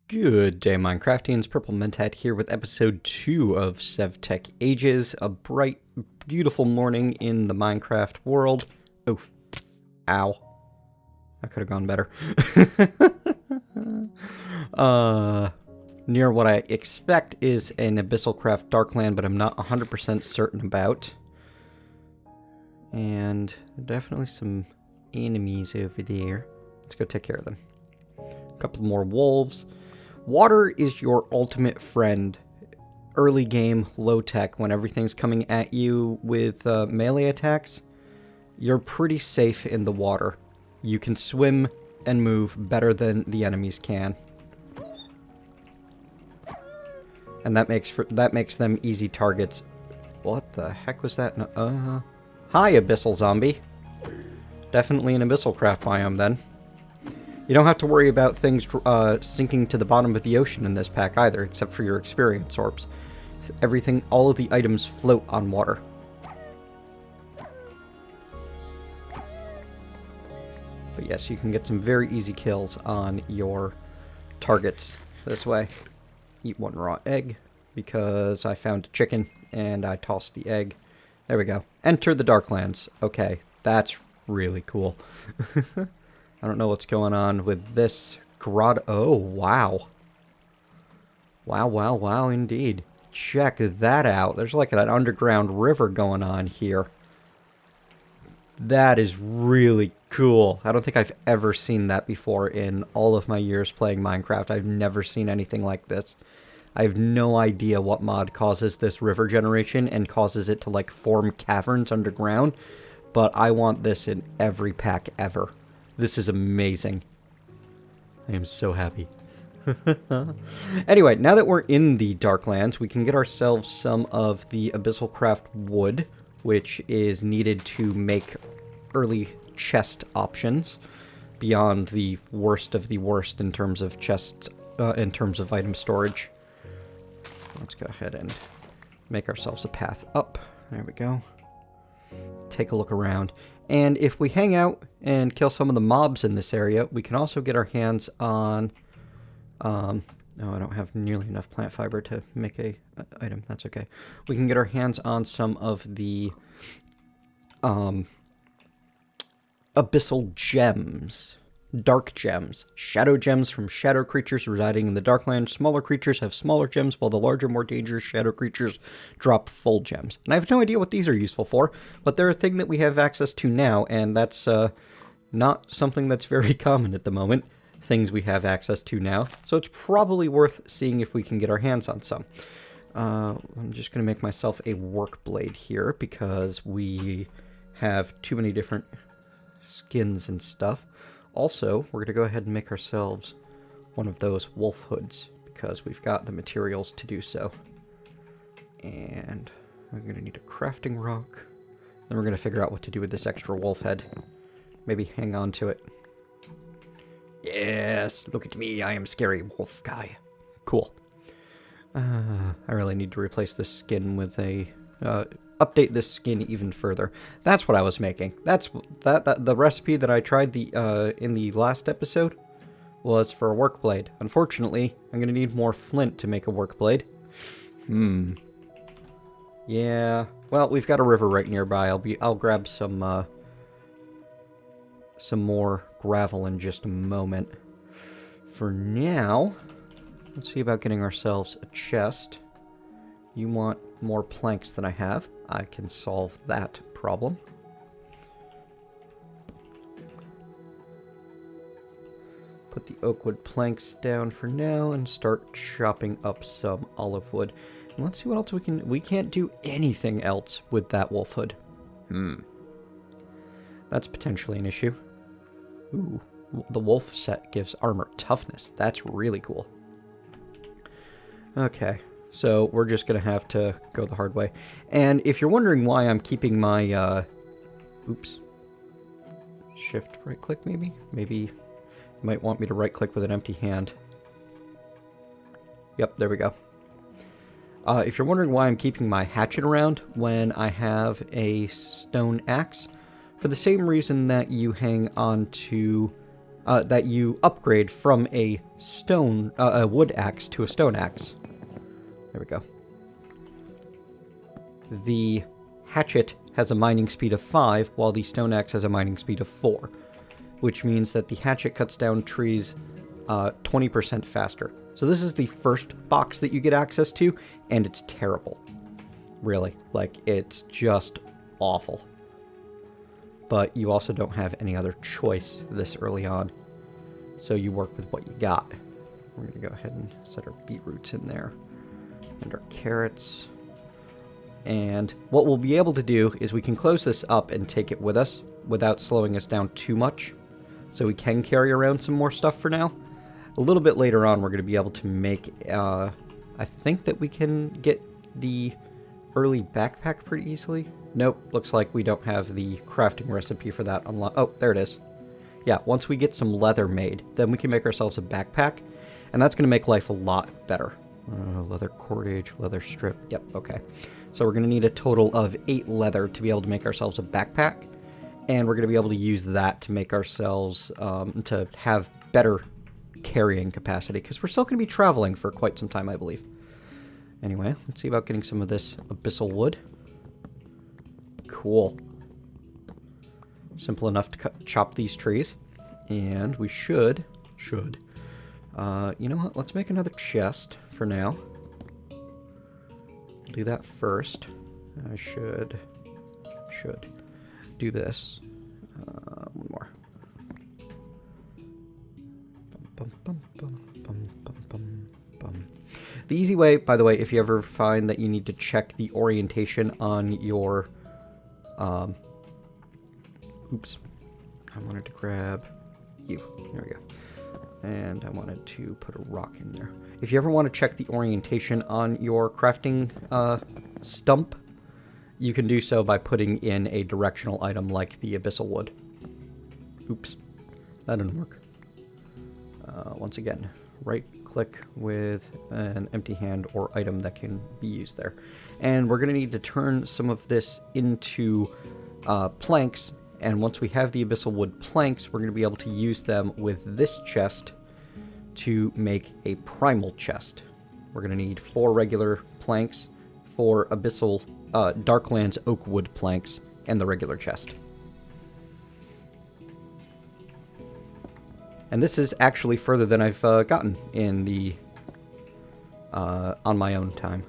Good day, Minecraftians. Purple Mentat here with episode 2 of Sevtech Ages. A bright, beautiful morning in the Minecraft world. Oof. Ow. That could have gone better. Near what I expect is an Abyssal-craft Darkland, but I'm not 100% certain about. And definitely some enemies over there. Let's go take care of them. A couple more wolves. Water is your ultimate friend. Early game, low tech, when everything's coming at you with melee attacks, you're pretty safe in the water. You can swim and move better than the enemies can. And that makes them easy targets. What the heck was that? Hi, Abyssal Zombie. Definitely an Abyssal craft biome then. You don't have to worry about things sinking to the bottom of the ocean in this pack either, except for your experience orbs. Everything, all of the items float on water. But yes, you can get some very easy kills on your targets this way. Eat one raw egg, because I found a chicken, and I tossed the egg. There we go. Enter the Darklands. Okay, that's really cool. I don't know what's going on with this grotto. Oh, wow. Wow, indeed. Check that out. There's like an underground river going on here. That is really cool. I don't think I've ever seen that before in all of my years playing Minecraft. I've never seen anything like this. I have no idea what mod causes this river generation and causes it to like form caverns underground, but I want this in every pack ever. This is amazing. I am so happy. Anyway, now that we're in the Darklands, we can get ourselves some of the Abyssal Craft wood, which is needed to make early chest options beyond the worst of the worst in terms of chests, in terms of item storage. Let's go ahead and make ourselves a path up. There we go. Take a look around. And if we hang out and kill some of the mobs in this area, we can also get our hands on... no, I don't have nearly enough plant fiber to make a item. That's okay. We can get our hands on some of the abyssal gems. Dark gems. Shadow gems from shadow creatures residing in the Darkland. Smaller creatures have smaller gems, while the larger, more dangerous shadow creatures drop full gems. And I have no idea what these are useful for, but they're a thing that we have access to now, and that's not something that's very common at the moment. Things we have access to now. So it's probably worth seeing if we can get our hands on some. I'm just going to make myself a work blade here, because we have too many different skins and stuff. Also, we're going to go ahead and make ourselves one of those wolf hoods, because we've got the materials to do so. And we're going to need a crafting rock. Then we're going to figure out what to do with this extra wolf head. Maybe hang on to it. Yes, look at me, I am scary wolf guy. Cool. I really need to replace this skin with a... update this skin even further. That's what I was making. That's the recipe that I tried in the last episode was for a work blade. Unfortunately, I'm gonna need more flint to make a work blade. Yeah. Well, we've got a river right nearby. I'll grab some more gravel in just a moment. For now, let's see about getting ourselves a chest. You want more planks than I have. I can solve that problem. Put the oak wood planks down for now and start chopping up some olive wood. And let's see what else we can... We can't do anything else with that wolf hood. That's potentially an issue. Ooh, the wolf set gives armor toughness. That's really cool. Okay. So we're just going to have to go the hard way. And if you're wondering why I'm keeping my, oops. Shift right click maybe? Maybe you might want me to right click with an empty hand. Yep, there we go. If you're wondering why I'm keeping my hatchet around when I have a stone axe, for the same reason that you hang on to that you upgrade from a wood axe to a stone axe. There we go. The hatchet has a mining speed of 5, while the stone axe has a mining speed of 4, which means that the hatchet cuts down trees 20% faster. So this is the first box that you get access to, and it's terrible. Really. Like, it's just awful. But you also don't have any other choice this early on. So you work with what you got. We're going to go ahead and set our beetroots in there. And our carrots. And what we'll be able to do is we can close this up and take it with us without slowing us down too much. So we can carry around some more stuff for now. A little bit later on, we're going to be able to make, I think that we can get the early backpack pretty easily. Nope, looks like we don't have the crafting recipe for that unlocked. Oh, there it is. Yeah, once we get some leather made, then we can make ourselves a backpack, and that's going to make life a lot better. Leather cordage, leather strip. Yep, okay. So we're going to need a total of 8 leather to be able to make ourselves a backpack, and we're going to be able to use that to make ourselves, to have better carrying capacity, because we're still going to be traveling for quite some time, I believe. Anyway, let's see about getting some of this abyssal wood. Cool. Simple enough to chop these trees. And we should, you know what, let's make another chest for now. Do that first. I should do this. One more. The easy way, by the way, if you ever find that you need to check the orientation on your... oops. I wanted to grab you. There we go. And I wanted to put a rock in there. If you ever want to check the orientation on your crafting stump, you can do so by putting in a directional item like the abyssal wood. Oops. That didn't work. Once again, right-click with an empty hand or item that can be used there. And we're going to need to turn some of this into planks, and once we have the abyssal wood planks, we're going to be able to use them with this chest to make a Primal Chest. We're going to need 4 regular planks, 4 abyssal Darkland's oak wood planks, and the regular chest. And this is actually further than I've gotten in the on my own time.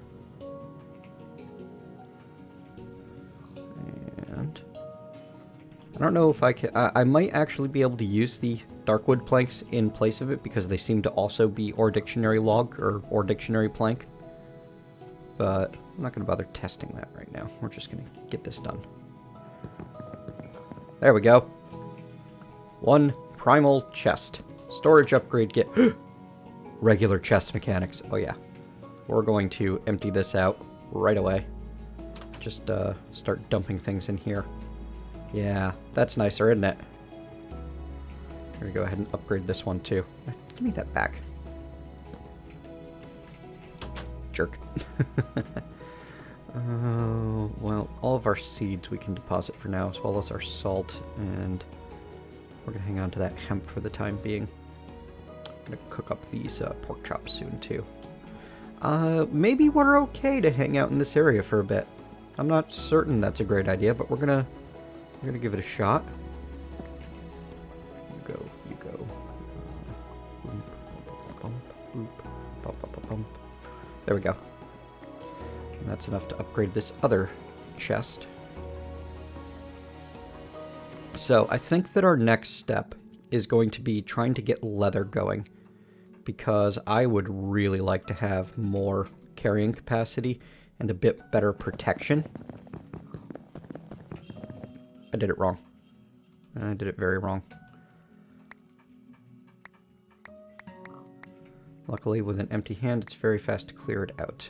And I don't know if I can... I might actually be able to use the darkwood planks in place of it, because they seem to also be or dictionary log or dictionary plank. But I'm not going to bother testing that right now. We're just going to get this done. There we go. 1 Primal Chest. Storage upgrade kit. Regular chest mechanics. Oh yeah. We're going to empty this out right away. Just start dumping things in here. Yeah, that's nicer, isn't it? We're going to go ahead and upgrade this one too. Give me that back. Jerk. Well, all of our seeds we can deposit for now, as well as our salt, and we're going to hang on to that hemp for the time being. I'm going to cook up these pork chops soon, too. Maybe we're okay to hang out in this area for a bit. I'm not certain that's a great idea, but we're going to give it a shot. You go. There we go. And that's enough to upgrade this other chest. So I think that our next step is going to be trying to get leather going, because I would really like to have more carrying capacity and a bit better protection. I did it wrong. I did it very wrong. Luckily, with an empty hand, it's very fast to clear it out.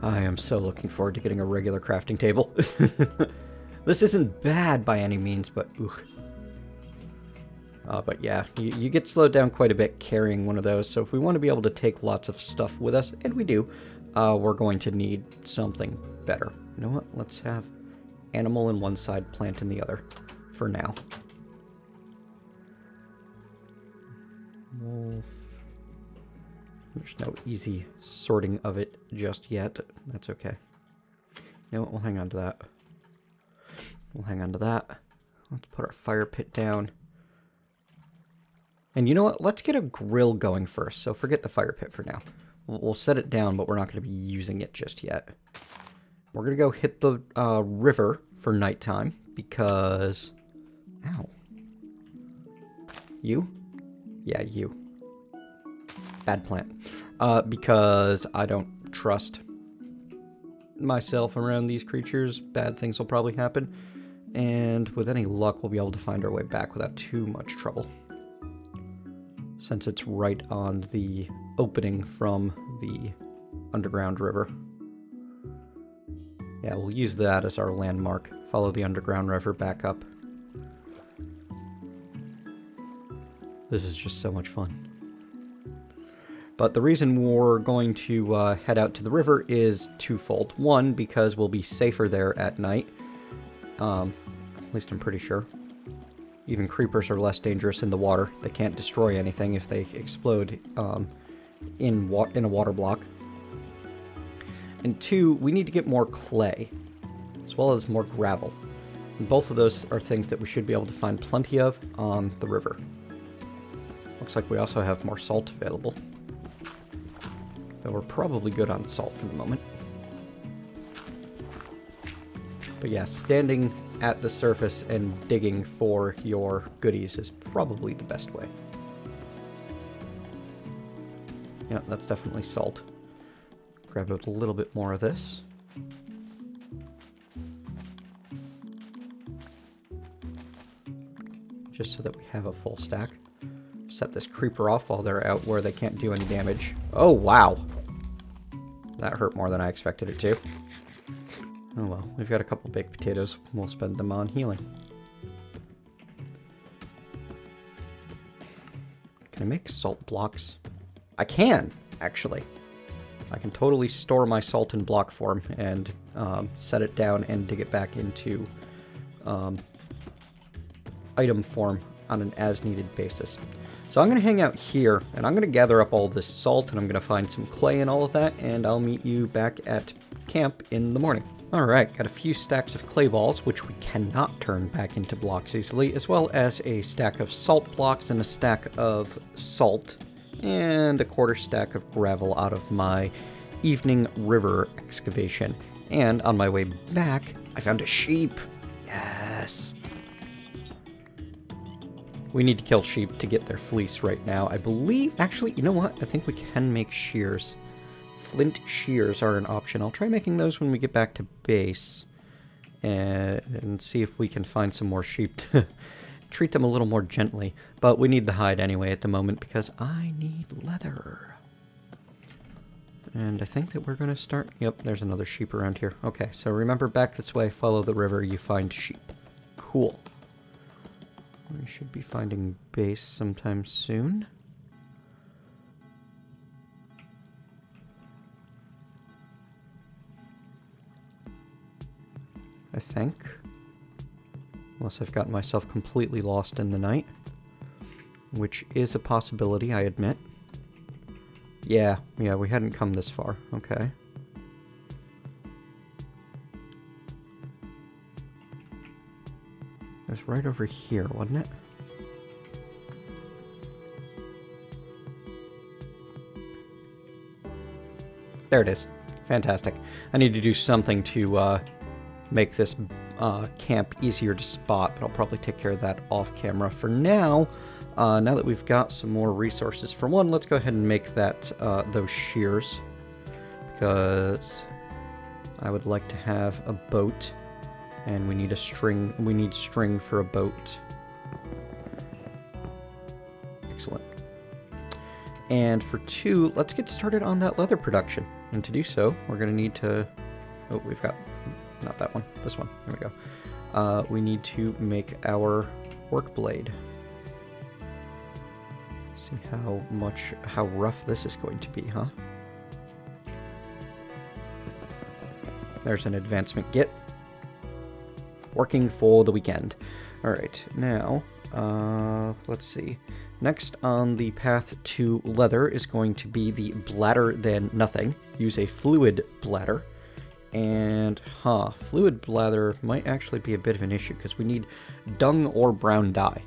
I am so looking forward to getting a regular crafting table. This isn't bad by any means, but but yeah, you get slowed down quite a bit carrying one of those, so if we want to be able to take lots of stuff with us, and we do, we're going to need something better. You know what? Let's have animal in one side, plant in the other, for now. Wolf. There's no easy sorting of it just yet. That's okay. You know what? We'll hang on to that. We'll hang on to that. Let's put our fire pit down. And you know what? Let's get a grill going first. So forget the fire pit for now. We'll set it down, but we're not going to be using it just yet. We're going to go hit the river for nighttime because... Ow. You? Yeah, you. Bad plant. Because I don't trust myself around these creatures. Bad things will probably happen. And with any luck, we'll be able to find our way back without too much trouble. Since it's right on the opening from the underground river. Yeah, we'll use that as our landmark. Follow the underground river back up. This is just so much fun. But the reason we're going to head out to the river is twofold. One, because we'll be safer there at night. At least I'm pretty sure. Even creepers are less dangerous in the water. They can't destroy anything if they explode in a water block. And two, we need to get more clay, as well as more gravel. And both of those are things that we should be able to find plenty of on the river. Looks like we also have more salt available. Though we're probably good on salt for the moment. But yeah, standing at the surface and digging for your goodies is probably the best way. Yeah, that's definitely salt. Grab a little bit more of this. Just so that we have a full stack. Set this creeper off while they're out where they can't do any damage. Oh, wow. That hurt more than I expected it to. Oh well, we've got a couple baked potatoes. We'll spend them on healing. Can I make salt blocks? I can, actually. I can totally store my salt in block form and set it down and dig it back into item form on an as-needed basis. So I'm going to hang out here, and I'm going to gather up all this salt, and I'm going to find some clay and all of that, and I'll meet you back at camp in the morning. Alright, got a few stacks of clay balls, which we cannot turn back into blocks easily, as well as a stack of salt blocks and a stack of salt, and a quarter stack of gravel out of my evening river excavation. And on my way back, I found a sheep! Yes! We need to kill sheep to get their fleece right now. I believe, actually, you know what? I think we can make shears. Flint shears are an option. I'll try making those when we get back to base. And see if we can find some more sheep to treat them a little more gently. But we need the hide anyway at the moment because I need leather. And I think that we're going to start... Yep, there's another sheep around here. Okay, so remember, back this way, follow the river, you find sheep. Cool. We should be finding base sometime soon. I think. Unless I've gotten myself completely lost in the night. Which is a possibility, I admit. Yeah, we hadn't come this far. Okay. It was right over here, wasn't it? There it is. Fantastic. I need to do something to make this camp easier to spot, but I'll probably take care of that off camera. For now, now that we've got some more resources, for one, let's go ahead and make that those shears, because I would like to have a boat. And we need a string. We need string for a boat. Excellent. And for two, let's get started on that leather production. And to do so, we're going to need to... Oh, we've got... Not that one. This one. There we go. We need to make our work blade. See how rough this is going to be, huh? There's an advancement git. Working for the weekend. Alright, now, let's see. Next on the path to leather is going to be the bladder than nothing. Use a fluid bladder. And, fluid bladder might actually be a bit of an issue because we need dung or brown dye.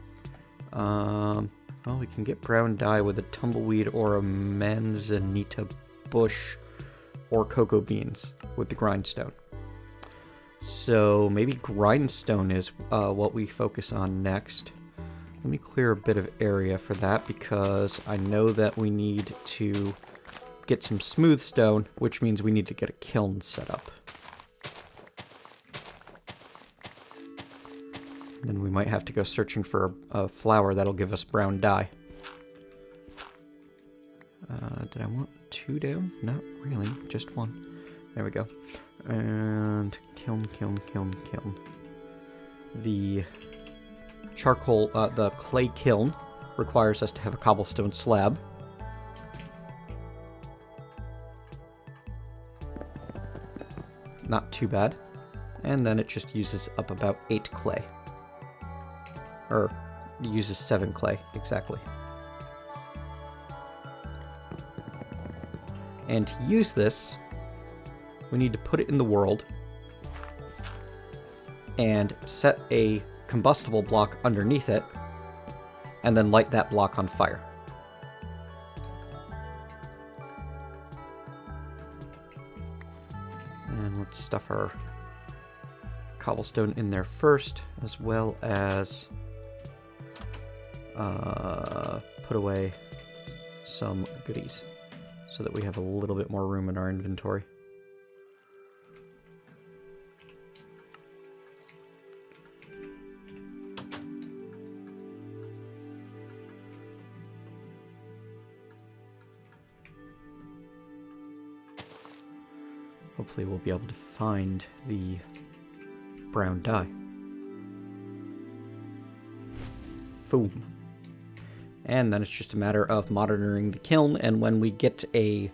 Well, we can get brown dye with a tumbleweed or a manzanita bush or cocoa beans with the grindstone. So maybe grindstone is what we focus on next. Let me clear a bit of area for that because I know that we need to get some smooth stone, which means we need to get a kiln set up. Then we might have to go searching for a flower that'll give us brown dye. Did I want 2 down? Not really, just 1. There we go. And kiln. The charcoal, the clay kiln requires us to have a cobblestone slab. Not too bad. And then it just uses up about 8 clay. Or, uses 7 clay, exactly. And to use this, we need to put it in the world and set a combustible block underneath it, and then light that block on fire. And let's stuff our cobblestone in there first, as well as put away some goodies so that we have a little bit more room in our inventory. Hopefully we'll be able to find the brown dye. Boom. And then it's just a matter of monitoring the kiln, and when we get a,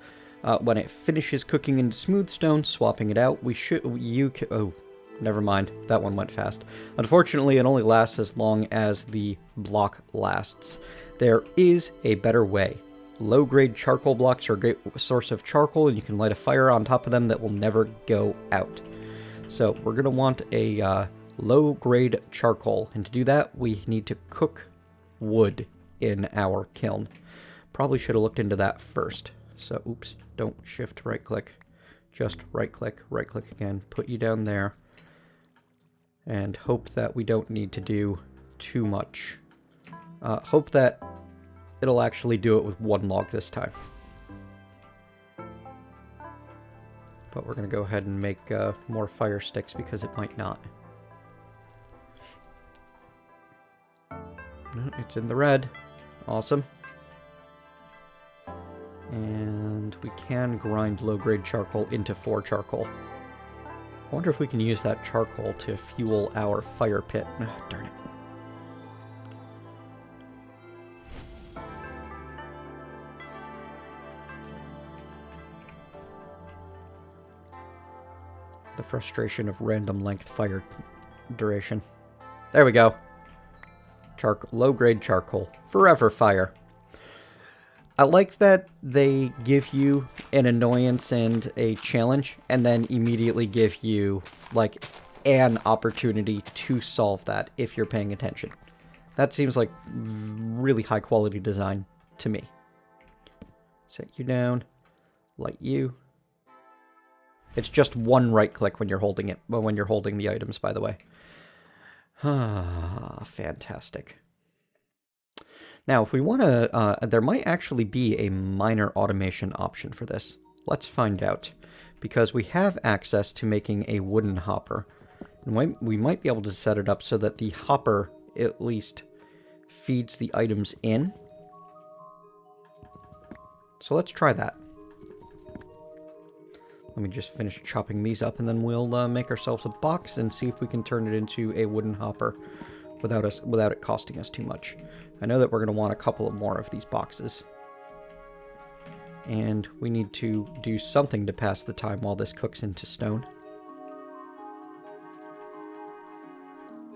when it finishes cooking into smooth stone, swapping it out, oh, never mind, that one went fast. Unfortunately, it only lasts as long as the block lasts. There is a better way. Low-grade charcoal blocks are a great source of charcoal, and you can light a fire on top of them that will never go out. So we're going to want a low-grade charcoal, and to do that, we need to cook wood in our kiln. Probably should have looked into that first. So, oops, don't shift right-click. Just right-click again, put you down there, and hope that we don't need to do too much. Hope that it'll actually do it with 1 log this time. But we're going to go ahead and make more fire sticks because it might not. No, it's in the red. Awesome. And we can grind low-grade charcoal into 4 charcoal. I wonder if we can use that charcoal to fuel our fire pit. Oh, darn it. The frustration of random length fire duration. There we go. Low-grade charcoal. Forever fire. I like that they give you an annoyance and a challenge, and then immediately give you, like, an opportunity to solve that if you're paying attention. That seems like really high-quality design to me. Set you down. Light you. It's just 1 right-click when you're holding it, when you're holding the items, by the way. Ah, fantastic. Now, if we want to, there might actually be a minor automation option for this. Let's find out. Because we have access to making a wooden hopper. And we might be able to set it up so that the hopper at least feeds the items in. So let's try that. Let me just finish chopping these up, and then we'll make ourselves a box and see if we can turn it into a wooden hopper without it costing us too much. I know that we're going to want a couple of more of these boxes. And we need to do something to pass the time while this cooks into stone.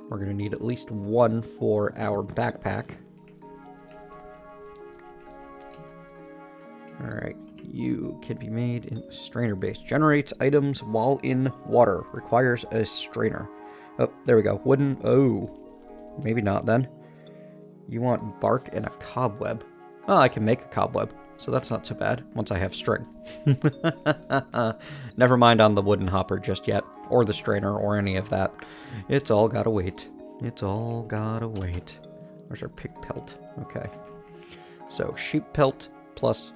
We're going to need at least one for our backpack. Alright, you can be made in strainer base. Generates items while in water. Requires a strainer. Oh, there we go. Wooden. Oh, maybe not then. You want bark and a cobweb. Oh, I can make a cobweb, so that's not so bad once I have string. Never mind on the wooden hopper just yet, or the strainer, or any of that. It's all gotta wait. It's all gotta wait. Where's our pig pelt? Okay. So, sheep pelt plus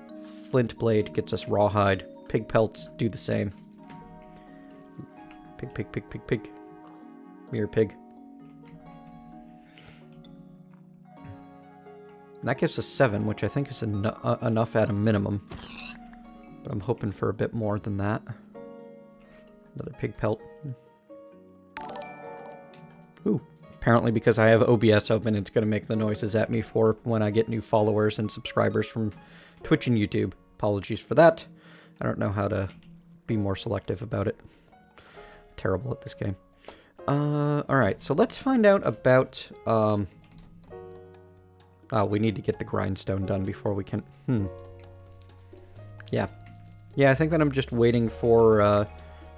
flint blade gets us rawhide. Pig pelts do the same. Pig, pig, pig, pig, pig. Mirror pig. And that gives us 7, which I think is enough at a minimum. But I'm hoping for a bit more than that. Another pig pelt. Ooh. Apparently because I have OBS open, it's going to make the noises at me for when I get new followers and subscribers from Twitch and YouTube. Apologies for that. I don't know how to be more selective about it. Terrible at this game. Alright, so let's find out about... Oh, we need to get the grindstone done before we can... Yeah. Yeah, I think that I'm just waiting for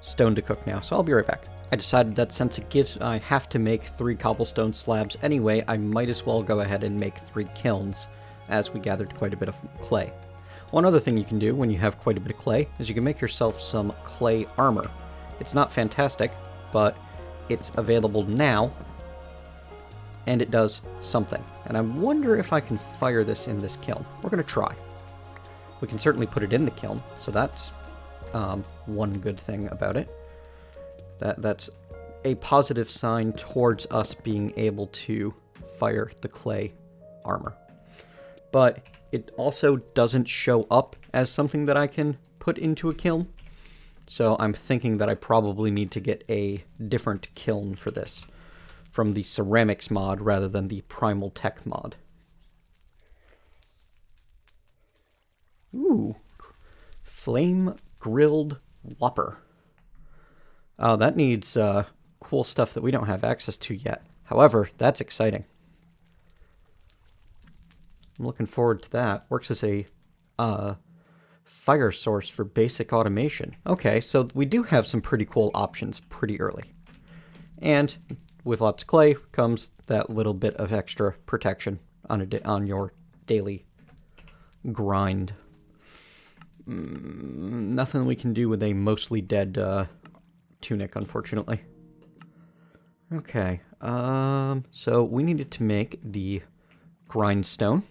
stone to cook now, so I'll be right back. I decided that since it gives I have to make 3 cobblestone slabs anyway, I might as well go ahead and make 3 kilns, as we gathered quite a bit of clay. One other thing you can do when you have quite a bit of clay is you can make yourself some clay armor. It's not fantastic, but it's available now, and it does something. And I wonder if I can fire this in this kiln. We're going to try. We can certainly put it in the kiln, so that's one good thing about it. That's a positive sign towards us being able to fire the clay armor. But it also doesn't show up as something that I can put into a kiln. So I'm thinking that I probably need to get a different kiln for this, from the ceramics mod rather than the Primal Tech mod. Ooh, flame grilled whopper. Oh, that needs cool stuff that we don't have access to yet. However, that's exciting. I'm looking forward to that. Works as a fire source for basic automation. Okay, so we do have some pretty cool options pretty early. And with lots of clay comes that little bit of extra protection on your daily grind. Nothing we can do with a mostly dead tunic, unfortunately. Okay, so we needed to make the grindstone,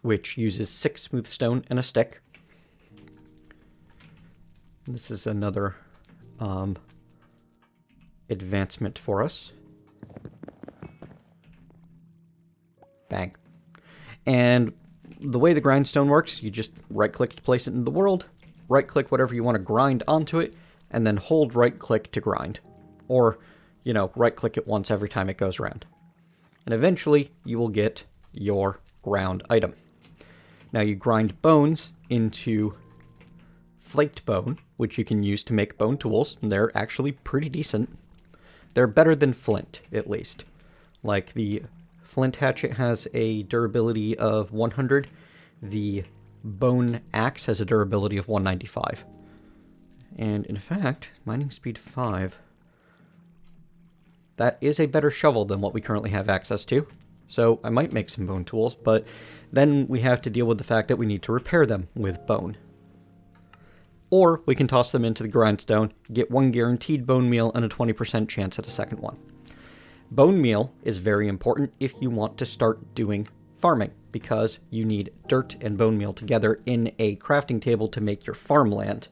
which uses 6 smooth stone and a stick. This is another advancement for us. Bang. And the way the grindstone works, you just right-click to place it in the world, right-click whatever you want to grind onto it, and then hold right-click to grind. Or, you know, right-click it once every time it goes around. And eventually, you will get your ground item. Now you grind bones into flaked bone, which you can use to make bone tools, and they're actually pretty decent. They're better than flint, at least. Like, the flint hatchet has a durability of 100. The bone axe has a durability of 195. And in fact, mining speed 5. That is a better shovel than what we currently have access to. So I might make some bone tools, but then we have to deal with the fact that we need to repair them with bone. Or we can toss them into the grindstone, get 1 guaranteed bone meal and a 20% chance at a second one. Bone meal is very important if you want to start doing farming, because you need dirt and bone meal together in a crafting table to make your farmland.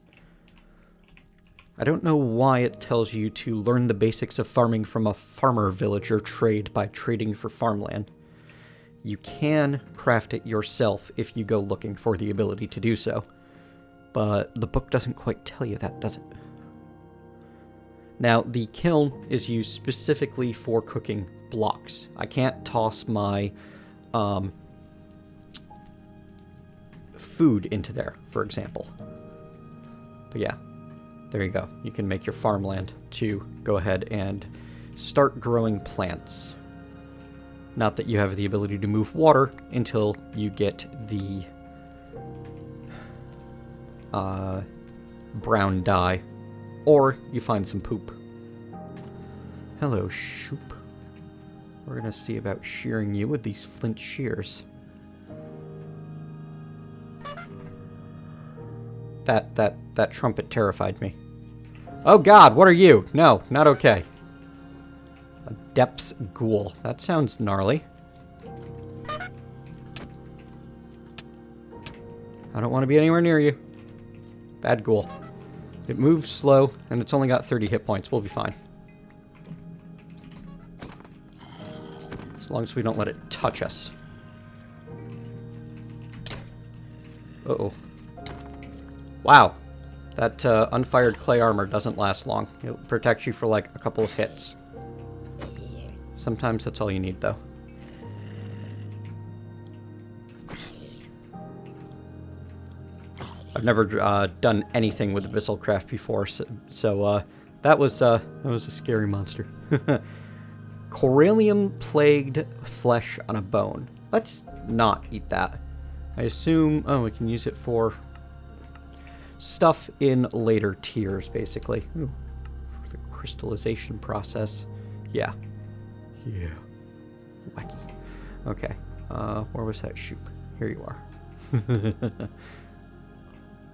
I don't know why it tells you to learn the basics of farming from a farmer villager trade by trading for farmland. You can craft it yourself if you go looking for the ability to do so, but the book doesn't quite tell you that, does it? Now, the kiln is used specifically for cooking blocks. I can't toss my food into there, for example. But yeah. there you go. You can make your farmland to go ahead and start growing plants. Not that you have the ability to move water until you get the brown dye, or you find some poop. Hello, Shoop. We're gonna see about shearing you with these flint shears. That trumpet terrified me. Oh God, what are you? No, not okay. A depths ghoul. That sounds gnarly. I don't want to be anywhere near you. Bad ghoul. It moves slow, and it's only got 30 hit points. We'll be fine. As long as we don't let it touch us. Uh-oh. Wow. That unfired clay armor doesn't last long. It protects you for like a couple of hits. Sometimes that's all you need, though. I've never done anything with Abyssal Craft before, so that was a scary monster. Corallium-plagued flesh on a bone. Let's not eat that. I assume... Oh, we can use it for stuff in later tiers, basically. Ooh, for the crystallization process. Yeah. Yeah. Wacky. Okay. Where was that Shoop? Here you are.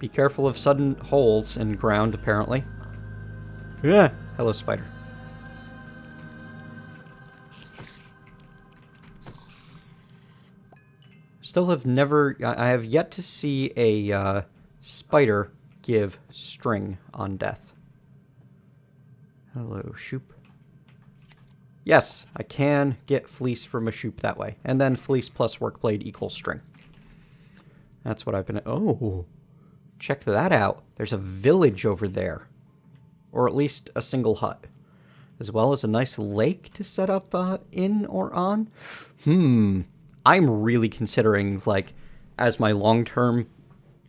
Be careful of sudden holes in ground, apparently. Yeah. Hello, spider. Still have never... I have yet to see a spider give string on death. Hello, Shoop. Yes, I can get fleece from a Shoop that way. And then fleece plus workblade equals string. That's what I've been... Oh, check that out. There's a village over there. Or at least a single hut. As well as a nice lake to set up in or on. I'm really considering, like, as my long-term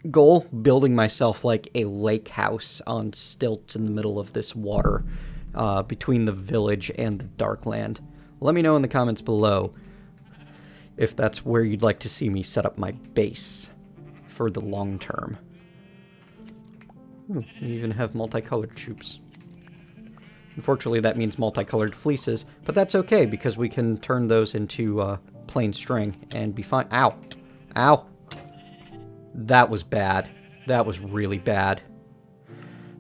goal, building myself, like, a lake house on stilts in the middle of this water between the village and the Darkland. Let me know in the comments below if that's where you'd like to see me set up my base for the long term. Ooh, we even have multicolored Shoops. Unfortunately, that means multicolored fleeces, but that's okay because we can turn those into plain string and be fine. Ow! Ow! That was bad. That was really bad.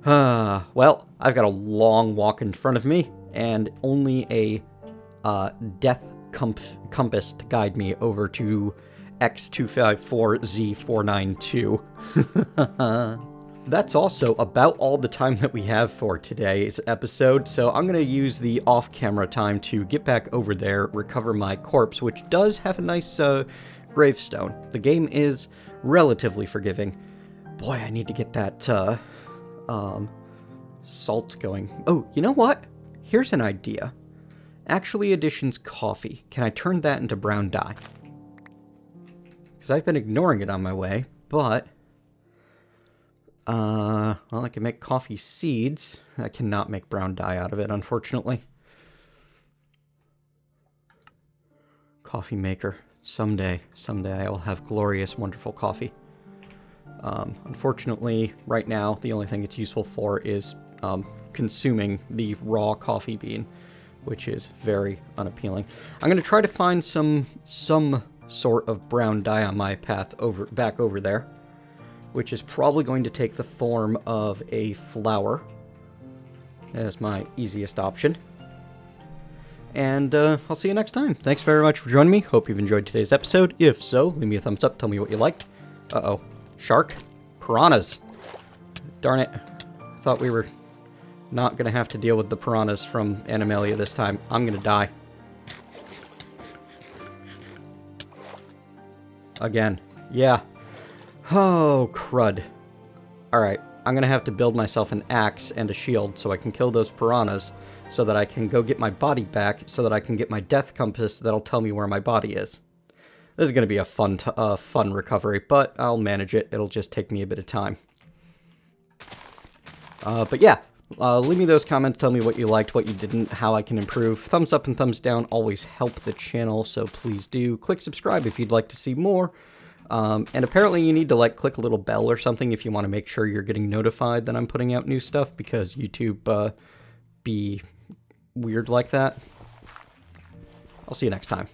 Well, I've got a long walk in front of me, and only a death compass to guide me over to X254Z492. That's also about all the time that we have for today's episode, so I'm going to use the off-camera time to get back over there, recover my corpse, which does have a nice gravestone. The game is relatively forgiving. Boy, I need to get that salt going. Oh, you know what? Here's an idea. Actually Additions coffee. Can I turn that into brown dye? Because I've been ignoring it on my way, but... well, I can make coffee seeds. I cannot make brown dye out of it, unfortunately. Coffee maker. Someday I will have glorious, wonderful coffee. Unfortunately, right now, the only thing it's useful for is consuming the raw coffee bean, which is very unappealing. I'm going to try to find some sort of brown dye on my path back over there, which is probably going to take the form of a flower as my easiest option. And I'll see you next time. Thanks very much for joining me. Hope you've enjoyed today's episode. If so, leave me a thumbs up. Tell me what you liked. Uh-oh. Shark? Piranhas. Darn it. I thought we were not going to have to deal with the piranhas from Animalia this time. I'm going to die. Again. Yeah. Oh, crud. Alright, I'm gonna have to build myself an axe and a shield so I can kill those piranhas, so that I can go get my body back, so that I can get my death compass that'll tell me where my body is. This is gonna be a fun recovery, but I'll manage it. It'll just take me a bit of time. But yeah, leave me those comments, tell me what you liked, what you didn't, how I can improve. Thumbs up and thumbs down always help the channel, so please do. Click subscribe if you'd like to see more. And apparently you need to like click a little bell or something if you want to make sure you're getting notified that I'm putting out new stuff, because YouTube be weird like that. I'll see you next time.